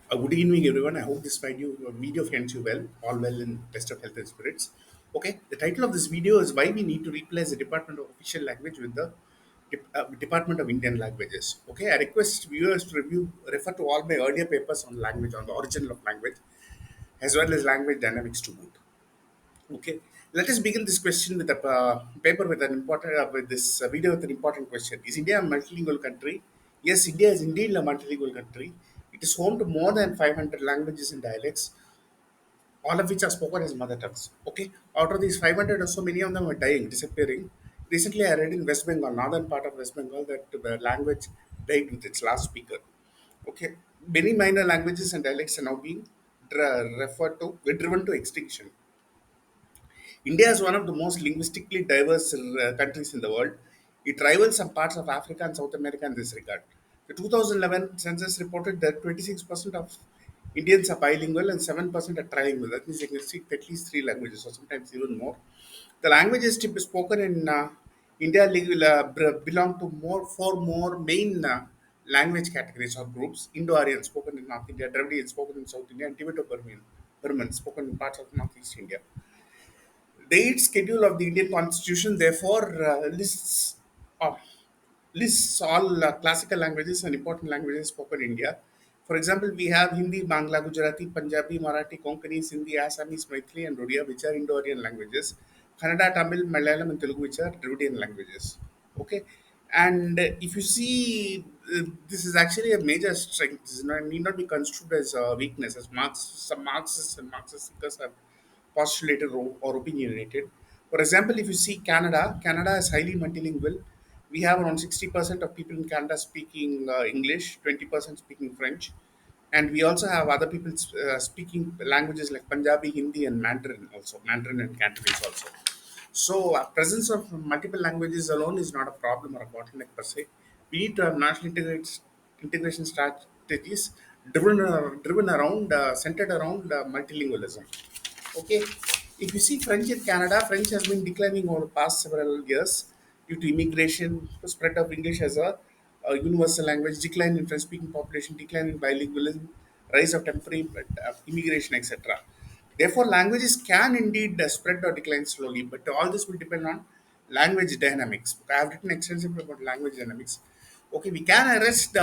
Good evening, everyone. I hope this video finds you well, all well in best of health and spirits. Okay, the title of this video is why we need to replace the Department of Official Language with the Department of Indian Languages. Okay, I request viewers to refer to all my earlier papers on language, on the origin of language, as well as language dynamics to boot. Okay, let us begin this question with a paper with an important with this video with an important question. Is India a multilingual country? Yes, India is indeed a multilingual country. It is home to more than 500 languages and dialects, all of which are spoken as mother tongues. Okay, out of these 500 or so, many of them are dying, disappearing. Recently, I read in West Bengal, northern part of West Bengal, that the language died with its last speaker. Okay, many minor languages and dialects are now being referred to, driven to extinction. India is one of the most linguistically diverse countries in the world. It rivals some parts of Africa and South America in this regard. The 2011 census reported that 26% of Indians are bilingual and 7% are trilingual. That means they can speak at least three languages or sometimes even more. The languages to be spoken in India belong to four more main language categories or groups. Indo-Aryan spoken in North India, Dravidian spoken in South India, and Tibeto-Burman spoken in parts of Northeast India. The eighth schedule of the Indian Constitution therefore uh, lists all classical languages and important languages spoken in India. For example, we have Hindi, Bangla, Gujarati, Punjabi, Marathi, Konkani, Sindhi, Assamese, Maithili, and Odia, which are Indo-Aryan languages. Kannada, Tamil, Malayalam, and Telugu, which are Dravidian languages. Okay, and if you see, this is actually a major strength. This need not be construed as a weakness, as some Marxists and Marxist thinkers have postulated or opinionated. For example, if you see Canada, Canada is highly multilingual. We have around 60% of people in Canada speaking English, 20% speaking French, and we also have other people speaking languages like Punjabi, Hindi, and Mandarin also, Mandarin and Cantonese also. So, presence of multiple languages alone is not a problem or a bottleneck per se. We need to have integration strategies driven around, centered around multilingualism. Okay, if you see French in Canada, French has been declining over the past several years due to immigration, the spread of English as a universal language, decline in French-speaking population, decline in bilingualism, rise of temporary immigration, etc. Therefore, languages can indeed spread or decline slowly, but all this will depend on language dynamics. I have written extensively about language dynamics. Okay, we can arrest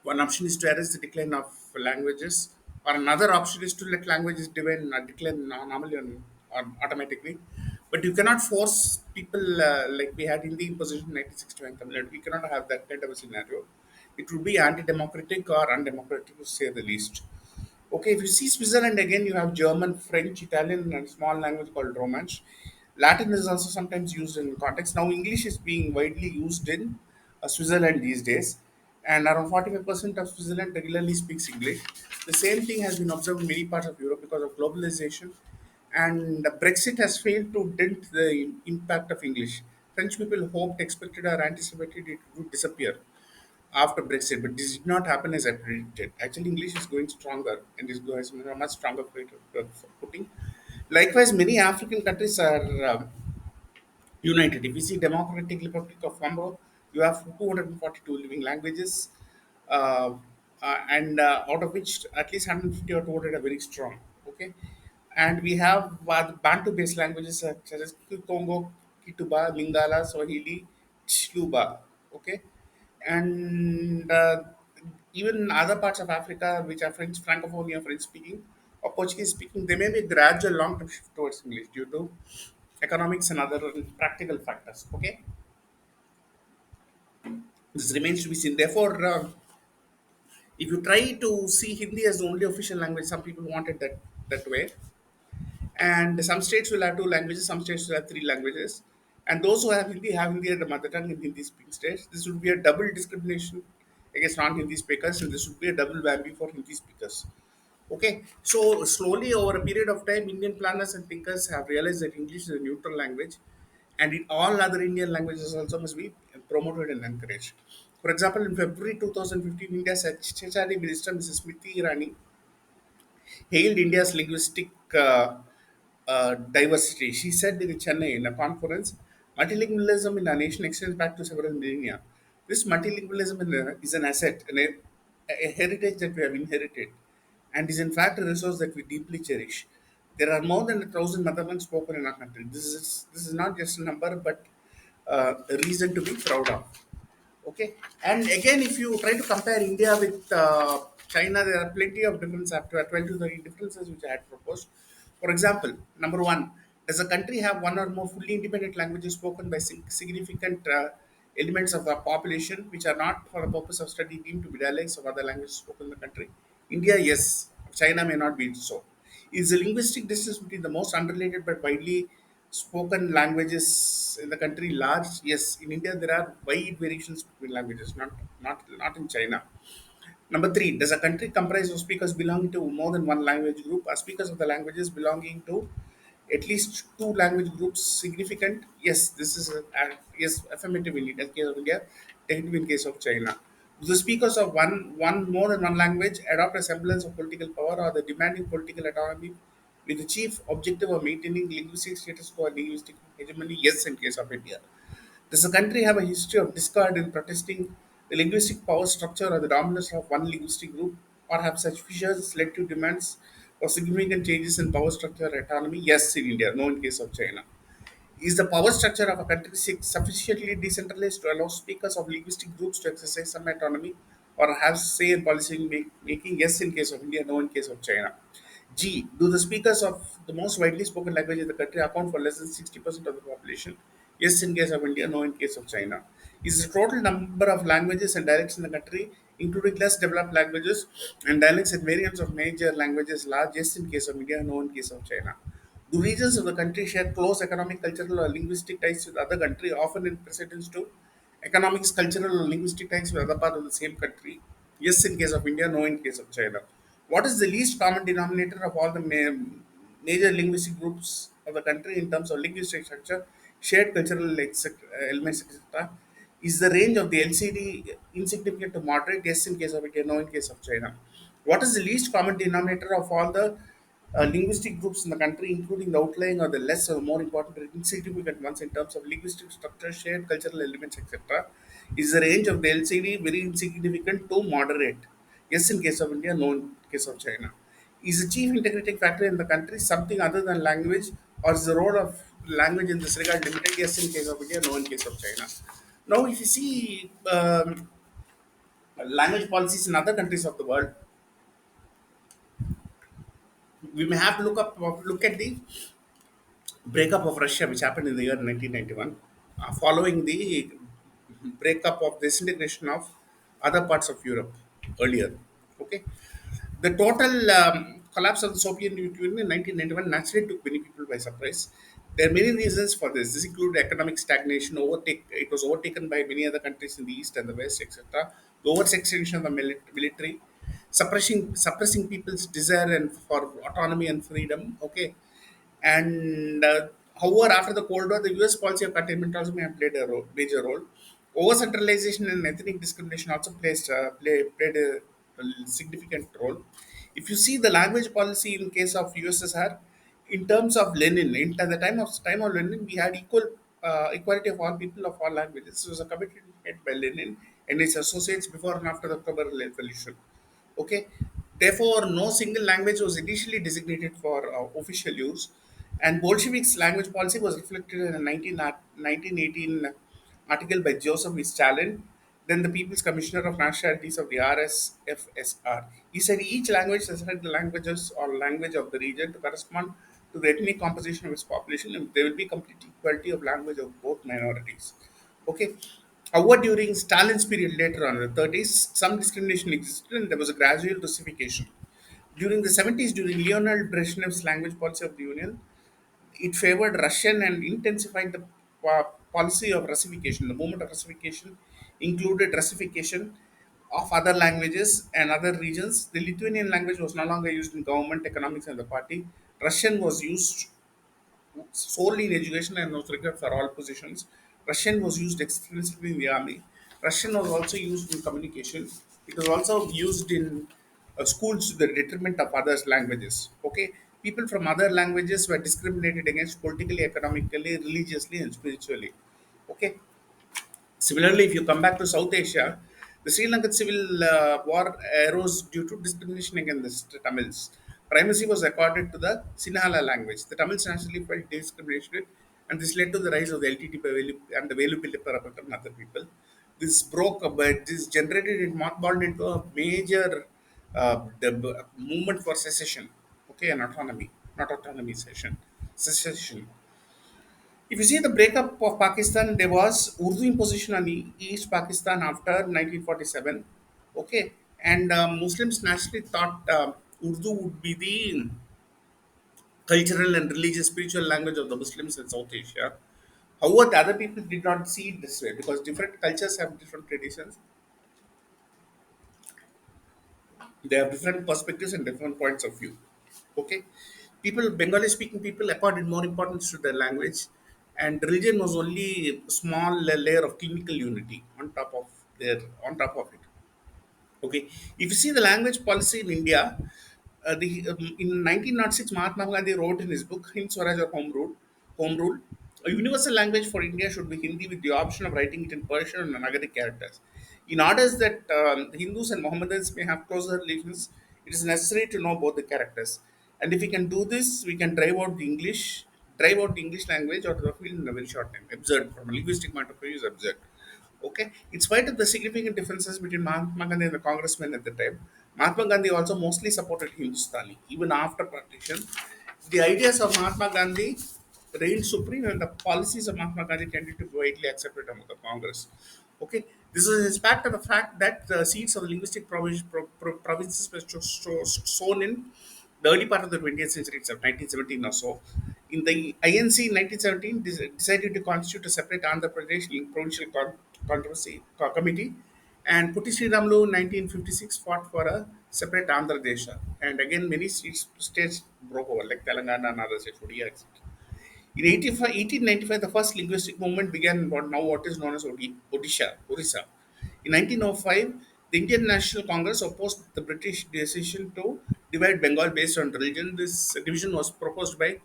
one option is to arrest the decline of languages, or another option is to let languages decline normally or automatically. But you cannot force people like we had in the imposition in 1961 Tamil Nadu. We cannot have that kind of a scenario. It would be anti-democratic or undemocratic to say the least. Okay, if you see Switzerland again, you have German, French, Italian, and small language called Romance. Latin is also sometimes used in context. Now, English is being widely used in Switzerland these days, and around 45% of Switzerland regularly speaks English. The same thing has been observed in many parts of Europe because of globalization, and Brexit has failed to dent the impact of English. French people hoped, expected, or anticipated it would disappear after Brexit, but this did not happen as I predicted. Actually, English is going stronger and is going on a much stronger footing. Likewise, many African countries are united. If you see Democratic Republic of Congo, you have 242 living languages, and out of which at least 150 or 200 are very strong. Okay, and we have Bantu-based languages such as Congo, Kituba, Lingala, Swahili, Chluba. Okay, and even other parts of Africa, which are French, Francophonia, French speaking, or Portuguese speaking, there may be a gradual long term shift towards English due to economics and other practical factors. Okay, this remains to be seen. Therefore, if you try to see Hindi as the only official language, some people want it that way, and some states will have two languages, some states will have three languages, and those who have Hindi as the mother tongue in Hindi speaking states. This would be a double discrimination against non-Hindi speakers, and this would be a double whammy for Hindi speakers. Okay, so slowly over a period of time, Indian planners and thinkers have realized that English is a neutral language, and all other Indian languages also must be promoted and encouraged. For example, in February 2015, India's HRD Minister Mrs. Smriti Irani hailed India's linguistic diversity. She said in Chennai in a conference, multilingualism in our nation extends back to several millennia. This multilingualism is an asset a heritage that we have inherited and is in fact a resource that we deeply cherish. There are more than 1,000 mother tongues spoken in our country. This is not just a number, but a reason to be proud of. Okay, and again, if you try to compare India with China, there are plenty of differences, up to 12 to 30 differences which I had proposed. For example, number one, does a country have one or more fully independent languages spoken by significant elements of the population which are not for the purpose of study deemed to be dialects of other languages spoken in the country? India, yes. China may not be so. Is the linguistic distance between the most unrelated but widely spoken languages in the country large? Yes. In India, there are wide variations between languages, not in China. Number three, does a country comprise of speakers belonging to more than one language group? Are speakers of the languages belonging to at least two language groups significant? Yes, this is yes, affirmative in the case of India, negative in case of China. Do the speakers of one more than one language adopt a semblance of political power or the demanding political autonomy with the chief objective of maintaining linguistic status quo and linguistic hegemony? Yes, in case of India. Does the country have a history of discord in protesting the linguistic power structure or the dominance of one linguistic group, or have such fissures led to demands for significant changes in power structure and autonomy? Yes, in India, no in case of China. Is the power structure of a country sufficiently decentralized to allow speakers of linguistic groups to exercise some autonomy or have say in policy making? Yes, in case of India, no in case of China. G. Do the speakers of the most widely spoken language in the country account for less than 60% of the population? Yes, in case of India, no in case of China. Is the total number of languages and dialects in the country, including less developed languages and dialects and variants of major languages, large? Yes, in case of India, no in case of China. Do regions of the country share close economic, cultural, or linguistic ties with other country, often in precedence to economics, cultural, or linguistic ties with other part of the same country? Yes, in case of India, no in case of China. What is the least common denominator of all the major linguistic groups of the country in terms of linguistic structure, shared cultural elements, etc.? Is the range of the LCD insignificant to moderate? Yes, in case of India, no in case of China. What is the least common denominator of all the linguistic groups in the country, including the outlying or the less or more important or insignificant ones in terms of linguistic structure, shared cultural elements, etc.? Is the range of the LCD very insignificant to moderate? Yes, in case of India, no in case of China. Is the chief integrating factor in the country something other than language, or is the role of language in this regard limited? Yes, in case of India, no in case of China. Now, if you see language policies in other countries of the world, we may have to look at the breakup of Russia, which happened in the year 1991, following the breakup of disintegration of other parts of Europe earlier. Okay, the total collapse of the Soviet Union in 1991 naturally took many people by surprise. There are many reasons for this. This included economic stagnation, it was overtaken by many other countries in the East and the West, etc. The overextension of the military, suppressing people's desire and for autonomy and freedom. Okay, and however, after the Cold War, the US policy of containment also may have played a major role. Over centralization and ethnic discrimination also played a significant role. If you see the language policy in case of USSR, in terms of Lenin, at the time of Lenin, we had equality of all people of all languages. This was a commitment made by Lenin and his associates before and after the October Revolution. Okay, therefore, no single language was initially designated for official use, and Bolsheviks' language policy was reflected in a 1918 article by Joseph Stalin, then the People's Commissioner of Nationalities of the RSFSR. He said each language selected the languages or language of the region to correspond to the ethnic composition of its population, and there will be complete equality of language of both minorities. Okay. However, during Stalin's period later on in the 30s, some discrimination existed and there was a gradual Russification. During the 70s, during Leonid Brezhnev's language policy of the Union, it favored Russian and intensified the policy of Russification. The movement of Russification included Russification of other languages and other regions. The Lithuanian language was no longer used in government, economics, and the party. Russian was used solely in education and was required for all positions. Russian was used extensively in the army. Russian was also used in communication. It was also used in schools to the detriment of others' languages. Okay, people from other languages were discriminated against politically, economically, religiously, and spiritually. Okay, similarly, if you come back to South Asia, The Sri Lankan civil war arose due to discrimination against the Tamils. Primacy was accorded to the Sinhala language. The Tamils naturally felt discriminated, and this led to the rise of the LTT and the Velupillippa and other people. This broke, but this generated it mothballed into a major movement for secession, okay, and autonomy, not autonomy, secession. If you see the breakup of Pakistan, there was Urdu imposition on East Pakistan after 1947. Okay, and Muslims naturally thought Urdu would be the cultural and religious spiritual language of the Muslims in South Asia. However, the other people did not see it this way because different cultures have different traditions. They have different perspectives and different points of view. Okay, people, Bengali speaking people, accorded more importance to their language, and religion was only a small layer of clinical unity on top of their on top of it. Okay, if you see the language policy in India, in 1906, Mahatma Gandhi wrote in his book Hind Swaraj or Home Rule, a universal language for India should be Hindi with the option of writing it in Persian and Nagari characters. In orders that Hindus and Mohammedans may have closer relations, it is necessary to know both the characters. And if we can do this, we can drive out the English language out of the field in a very short time. Absurd from a linguistic point of view is absurd. Okay, in spite of the significant differences between Mahatma Gandhi and the congressmen at the time, Mahatma Gandhi also mostly supported Hindustani, even after partition. The ideas of Mahatma Gandhi reigned supreme, and the policies of Mahatma Gandhi tended to be widely accepted among the Congress. Okay, this is in spite of the fact that the seeds of the linguistic provinces were sown in the early part of the 20th century itself, 1917 or so. In the INC in 1917 decided to constitute a separate Andhra Pradesh provincial committee, and Putti Sriramlu in 1956 fought for a separate Andhra Desha. And again, many states broke over, like Telangana and other states, Odisha, etc. In 1895, the first linguistic movement began in what is known as Odisha. In 1905, the Indian National Congress opposed the British decision to divide Bengal based on religion. This division was proposed by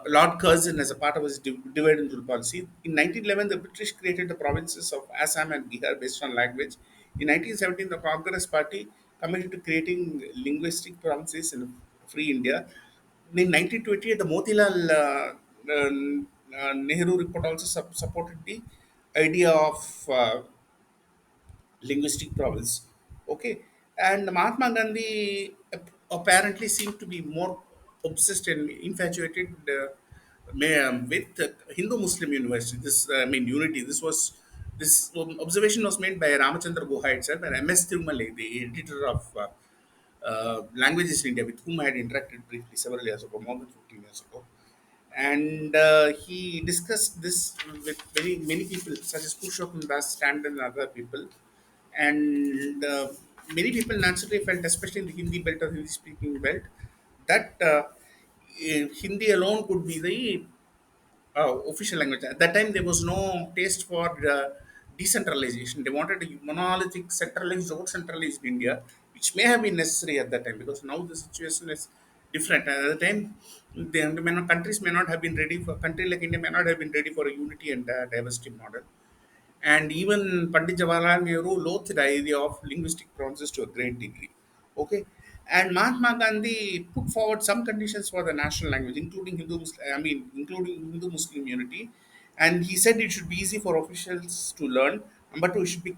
Lord Curzon as a part of his divide and rule policy. In 1911, the British created the provinces of Assam and Bihar based on language. In 1917, the Congress Party committed to creating linguistic provinces in free India. In 1928, the Motilal Nehru report also supported the idea of linguistic province. Okay, and Mahatma Gandhi apparently seemed to be more obsessed and infatuated with Hindu Muslim university. This I mean unity. This observation was made by Ramachandra Guha itself and M.S. Tirumale, the editor of Languages in India, with whom I had interacted briefly several years ago, more than 15 years ago. And he discussed this with many people, such as Purushottam Das, Stand and other people. And many people naturally felt, especially in the Hindi belt or Hindi speaking belt, that Hindi alone could be the official language. At that time, there was no taste for decentralization. They wanted a monolithic, centralized or centralized India, which may have been necessary at that time because now the situation is different. At the time, countries may not have been ready for country like India may not have been ready for a unity and diversity model. And even Pandit Jawaharlal Nehru loathed the idea of linguistic provinces to a great degree. Okay, and Mahatma Gandhi put forward some conditions for the national language, including including Hindu Muslim unity. And he said it should be easy for officials to learn. Number two, it should be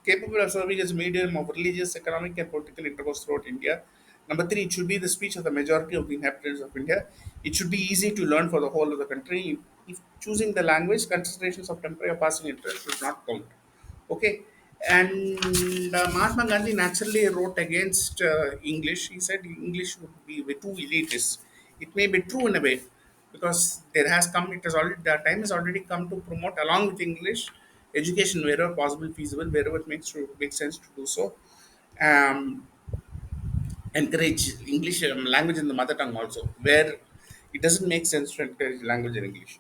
capable of serving as a medium of religious, economic, and political intercourse throughout India. Number three, it should be the speech of the majority of the inhabitants of India. It should be easy to learn for the whole of the country. If choosing the language, considerations of temporary or passing interest should not count. Okay, and Mahatma Gandhi naturally wrote against English. He said English would be way too elitist. It may be true in a way because it has already, the time has already come to promote along with English education wherever possible, feasible, wherever it makes sense to do so. Um, Encourage English language in the mother tongue also, where it doesn't make sense to encourage language in English.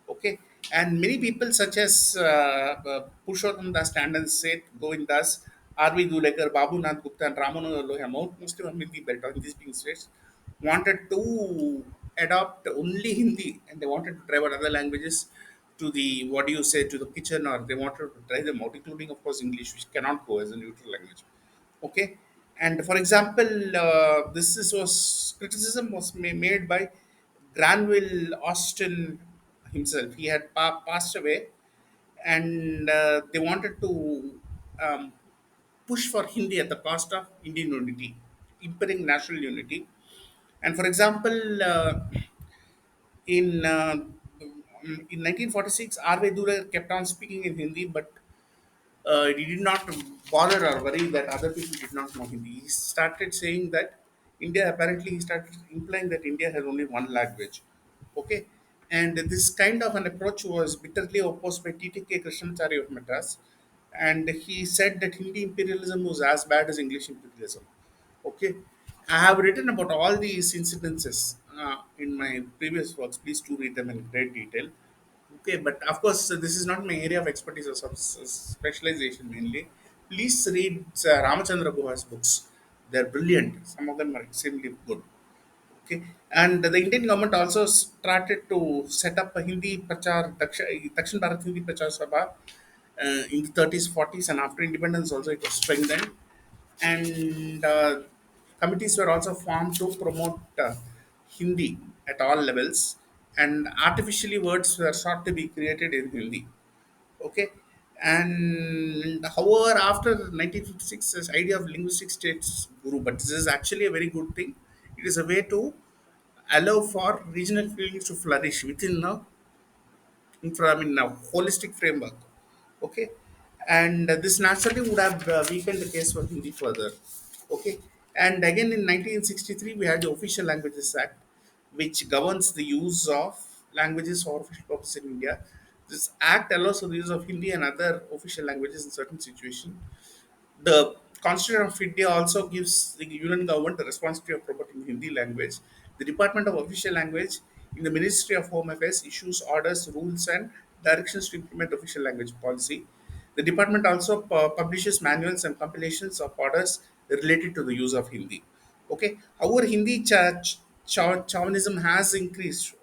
Okay, and many people such as Purushottam Das, Tandon Seth, Govind Das, R.V. Dulekar, Babu Nath Gupta, and Ramanohar Lohia, most of them in the belt or in these being states, wanted to adopt only Hindi and they wanted to try out other languages to the, what do you say, to the kitchen, or they wanted to try them out, including of course English, which cannot go as a neutral language. Okay, and for example, was criticism was made by Granville Austin himself. He had passed away, and they wanted to um, push for Hindi at the cost of Indian unity, impairing national unity. And for example, in 1946, R.V. Durar kept on speaking in Hindi, but he did not bother or worry that other people did not know Hindi. He started saying that he started implying that India has only one language. Okay. And this kind of an approach was bitterly opposed by T.T.K. Krishnamacharya of Madras. And he said that Hindi imperialism was as bad as English imperialism. Okay. I have written about all these incidences in my previous works. Please do read them in great detail. Okay, but of course, this is not my area of expertise or specialization mainly. Please read Ramachandra Guha's books. They're brilliant. Some of them are extremely good. Okay, and the Indian government also started to set up a Hindi Prachar, Dakshin Bharat Hindi Prachar Sabha in the 30s, 40s, and after independence also it was strengthened. And committees were also formed to promote Hindi at all levels, and artificially words were sought to be created in Hindi. Okay, and however, after 1956, this idea of linguistic states grew, but this is actually a very good thing. It is a way to allow for regional feelings to flourish within a holistic framework. Okay, and this naturally would have weakened the case for Hindi further. Okay, and again in 1963 we had the Official Languages Act, which governs the use of languages for official purposes in India. This act allows for the use of Hindi and other official languages in certain situations. The Constitution of India also gives the Union government the responsibility of promoting Hindi language. The Department of Official Language in the Ministry of Home Affairs issues orders, rules, and directions to implement official language policy. The department also publishes manuals and compilations of orders related to the use of Hindi. Okay. However, chauvinism has increased,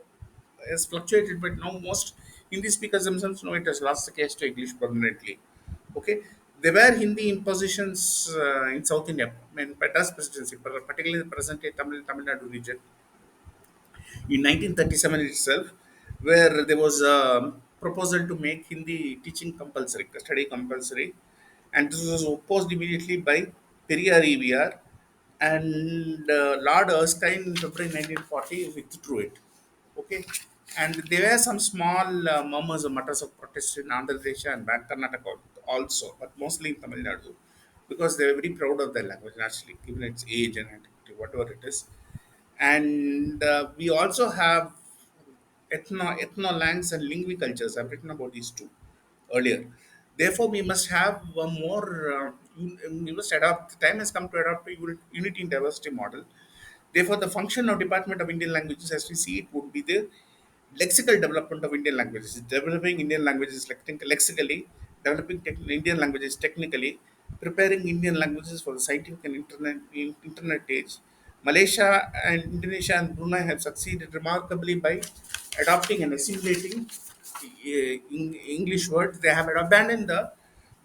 has fluctuated, but now most Hindi speakers themselves know it has lost the case to English permanently. Okay, there were Hindi impositions in South India, I mean, Madras presidency, particularly the present day Tamil Nadu region, in 1937 itself, where there was a proposal to make Hindi teaching compulsory, study compulsory, and this was opposed immediately by Periyar EVR, and Lord Erskine in February 1940 withdrew it. Okay, and there were some small murmurs or mutters of protest in Andhra Pradesh and Karnataka also, but mostly in Tamil Nadu, because they were very proud of their language, naturally, given its age and antiquity, whatever it is. And we also have ethno-langs and lingui-cultures. I've written about these two earlier. Therefore, we must have a more, we must adopt, the time has come to adopt a unity in diversity model. Therefore, the function of Department of Indian Languages, as we see it, would be the lexical development of Indian languages, developing Indian languages lexically, developing Indian languages technically, preparing Indian languages for the scientific and internet age. Malaysia and Indonesia and Brunei have succeeded remarkably by adopting and assimilating English words. They have abandoned the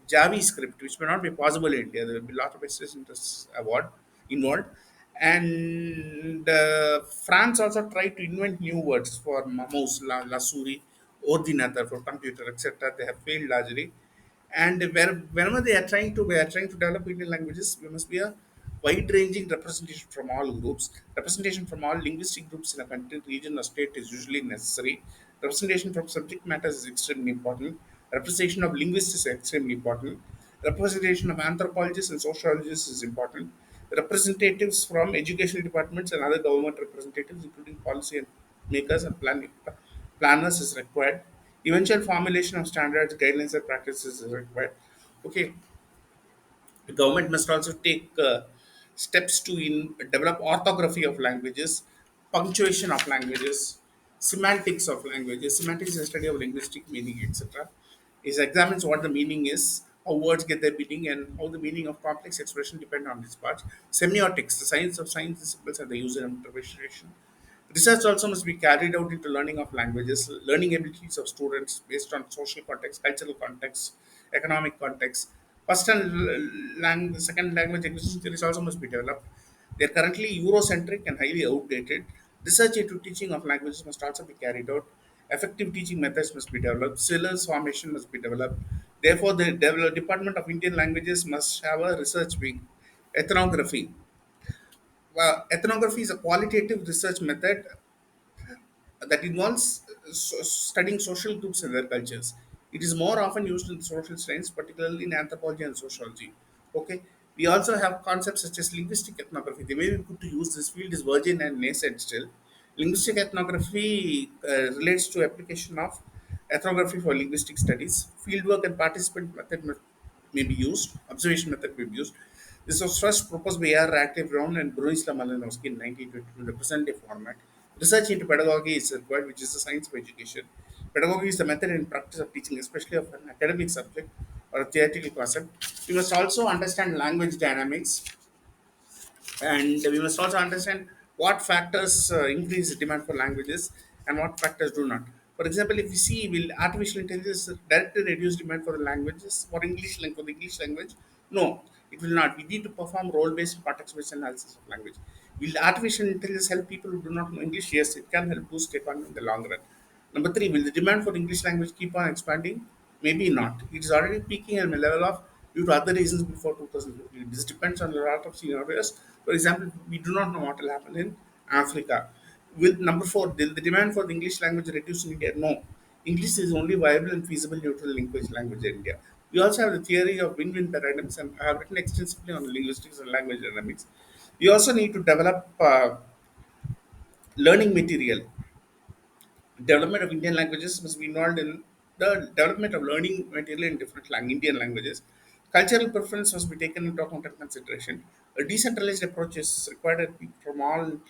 JavaScript, which may not be possible in India. There will be a lot of business interests involved. And France also tried to invent new words for mouse, lasuri, ordinator for computer, etc. They have failed largely. And whenever we are trying to develop Indian languages, we must be a wide-ranging representation from all groups. Representation from all linguistic groups in a country, region, or state is usually necessary. Representation from subject matters is extremely important. Representation of linguists is extremely important. Representation of anthropologists and sociologists is important. Representatives from educational departments and other government representatives, including policy and makers and planners, is required. Eventual formulation of standards, guidelines, and practices is required. Okay, the government must also take steps to develop orthography of languages, punctuation of languages, semantics of languages. Semantics is a study of linguistic meaning, etc. It examines what the meaning is, how words get their meaning, and how the meaning of complex expression depend on these parts. Semiotics, the science of signs and symbols and the user interpretation. Research also must be carried out into learning of languages, learning abilities of students based on social context, cultural context, economic context. First and second language acquisition theories also must be developed. They are currently Eurocentric and highly outdated. Research into teaching of languages must also be carried out. Effective teaching methods must be developed. Syllabus formation must be developed. Therefore, the Department of Indian Languages must have a research wing. Ethnography. Ethnography is a qualitative research method that involves studying social groups and their cultures. It is more often used in social science, particularly in anthropology and sociology. Okay. We also have concepts such as linguistic ethnography. The way we put to use this field is virgin and nascent still. Linguistic ethnography relates to application of ethnography for linguistic studies. Fieldwork and participant method may be used. Observation method may be used. This was first proposed by R. Radcliffe Brown and Bronislaw Malinowski in 1922 in the present day format. Research into pedagogy is required, which is the science of education. Pedagogy is the method and practice of teaching, especially of an academic subject or a theoretical concept. We must also understand language dynamics, and we must also understand what factors increase demand for languages and what factors do not. For example, if we see, will artificial intelligence directly reduce demand for the languages for the English language? No, it will not. We need to perform role-based, context-based analysis of language. Will artificial intelligence help people who do not know English? Yes, it can help boost the economy in the long run. Number three, will the demand for English language keep on expanding? Maybe not. It is already peaking at a level of due to other reasons before 2015. This depends on a lot of scenarios. For example, we do not know what will happen in Africa. Will number four, will the demand for the English language reduce in India? No. English is only viable and feasible neutral language in India. We also have the theory of win-win paradigms, and I have written extensively on linguistics and language dynamics. We also need to develop learning material. Development of Indian languages must be involved in the development of learning material in different Indian languages. Cultural preference must be taken into account and consideration. A decentralized approach is required and from all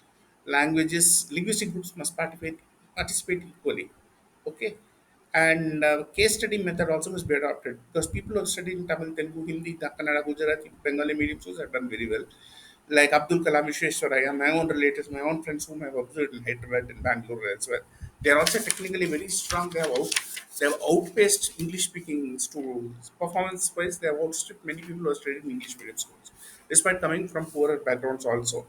languages. Linguistic groups must participate equally. Okay. And case study method also must be adopted because people who have studied in Tamil, Telugu, Hindi, Kannada, Gujarati, Bengali medium schools have done very well. Like Abdul Kalam Vishweswaraya, my own relatives, my own friends whom I have observed in Hyderabad and Bangalore as well. They are also technically very strong. They have outpaced English speaking students. Performance wise, they have outstripped many people who are studied in English medium schools, despite coming from poorer backgrounds also.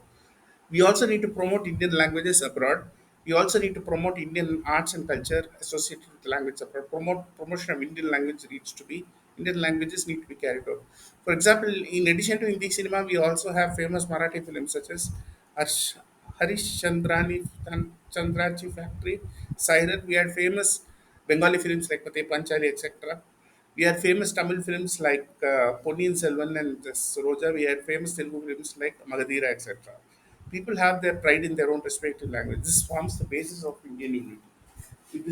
We also need to promote Indian languages abroad. We also need to promote Indian arts and culture associated with language abroad. Promotion of Indian language needs to be Indian languages need to be carried out. For example, in addition to Hindi cinema, we also have famous Marathi films such as Harish Chandrachi Factory, Siren. We had famous Bengali films like Pate Panchali, etc. We had famous Tamil films like Ponniyin Selvan and Roja. We had famous Telugu films like Magadira, etc. People have their pride in their own respective language. This forms the basis of Indian unity. With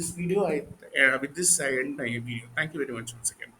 this I end my video. Thank you very much once again.